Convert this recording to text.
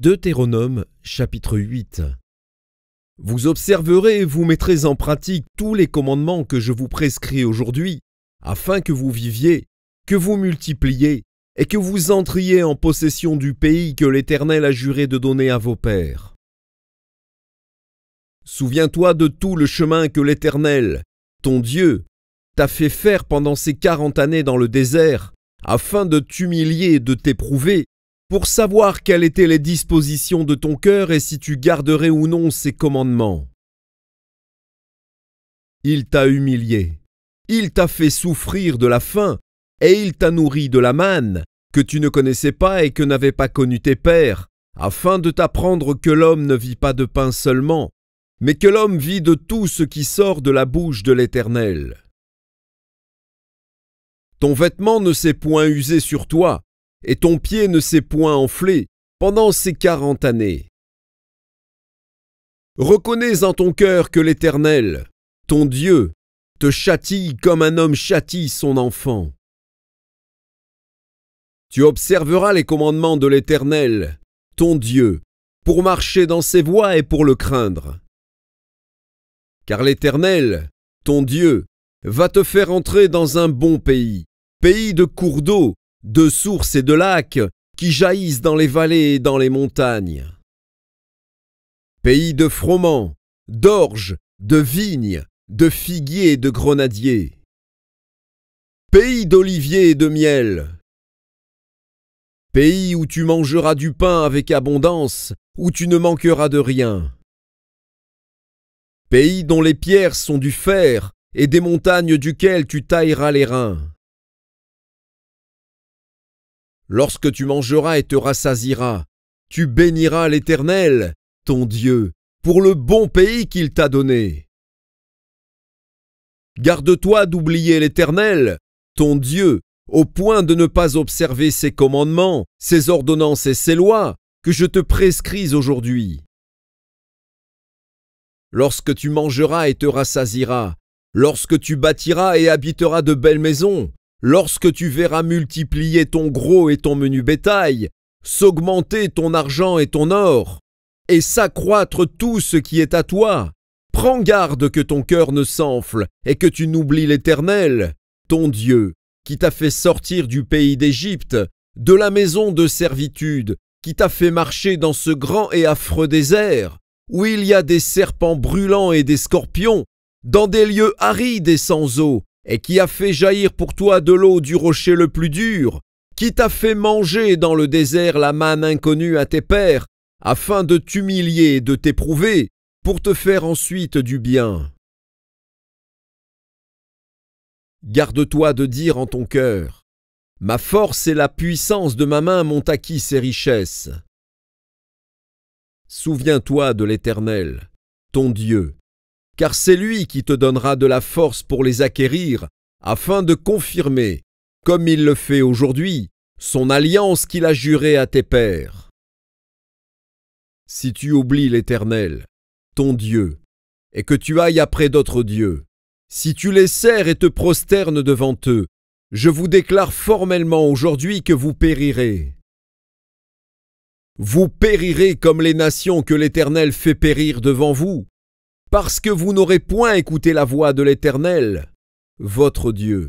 Deutéronome chapitre 8. Vous observerez et vous mettrez en pratique tous les commandements que je vous prescris aujourd'hui, afin que vous viviez, que vous multipliez et que vous entriez en possession du pays que l'Éternel a juré de donner à vos pères. Souviens-toi de tout le chemin que l'Éternel, ton Dieu, t'a fait faire pendant ces 40 années dans le désert, afin de t'humilier et de t'éprouver, pour savoir quelles étaient les dispositions de ton cœur et si tu garderais ou non ses commandements. Il t'a humilié, il t'a fait souffrir de la faim, et il t'a nourri de la manne, que tu ne connaissais pas et que n'avaient pas connu tes pères, afin de t'apprendre que l'homme ne vit pas de pain seulement, mais que l'homme vit de tout ce qui sort de la bouche de l'Éternel. Ton vêtement ne s'est point usé sur toi, et ton pied ne s'est point enflé pendant ces 40 années. Reconnais en ton cœur que l'Éternel, ton Dieu, te châtie comme un homme châtie son enfant. Tu observeras les commandements de l'Éternel, ton Dieu, pour marcher dans ses voies et pour le craindre. Car l'Éternel, ton Dieu, va te faire entrer dans un bon pays, pays de cours d'eau, de sources et de lacs qui jaillissent dans les vallées et dans les montagnes. Pays de froment, d'orge, de vignes, de figuiers et de grenadiers. Pays d'oliviers et de miel. Pays où tu mangeras du pain avec abondance, où tu ne manqueras de rien. Pays dont les pierres sont du fer et des montagnes duquel tu tailleras les reins. Lorsque tu mangeras et te rassasieras, tu béniras l'Éternel, ton Dieu, pour le bon pays qu'il t'a donné. Garde-toi d'oublier l'Éternel, ton Dieu, au point de ne pas observer ses commandements, ses ordonnances et ses lois que je te prescris aujourd'hui. Lorsque tu mangeras et te rassasieras, lorsque tu bâtiras et habiteras de belles maisons, lorsque tu verras multiplier ton gros et ton menu bétail, s'augmenter ton argent et ton or, et s'accroître tout ce qui est à toi, prends garde que ton cœur ne s'enfle et que tu n'oublies l'Éternel, ton Dieu, qui t'a fait sortir du pays d'Égypte, de la maison de servitude, qui t'a fait marcher dans ce grand et affreux désert, où il y a des serpents brûlants et des scorpions, dans des lieux arides et sans eau, et qui a fait jaillir pour toi de l'eau du rocher le plus dur, qui t'a fait manger dans le désert la manne inconnue à tes pères, afin de t'humilier et de t'éprouver, pour te faire ensuite du bien. Garde-toi de dire en ton cœur, « Ma force et la puissance de ma main m'ont acquis ces richesses. » Souviens-toi de l'Éternel, ton Dieu, car c'est lui qui te donnera de la force pour les acquérir, afin de confirmer, comme il le fait aujourd'hui, son alliance qu'il a jurée à tes pères. Si tu oublies l'Éternel, ton Dieu, et que tu ailles après d'autres dieux, si tu les sers et te prosternes devant eux, je vous déclare formellement aujourd'hui que vous périrez. Vous périrez comme les nations que l'Éternel fait périr devant vous, parce que vous n'aurez point écouté la voix de l'Éternel, votre Dieu.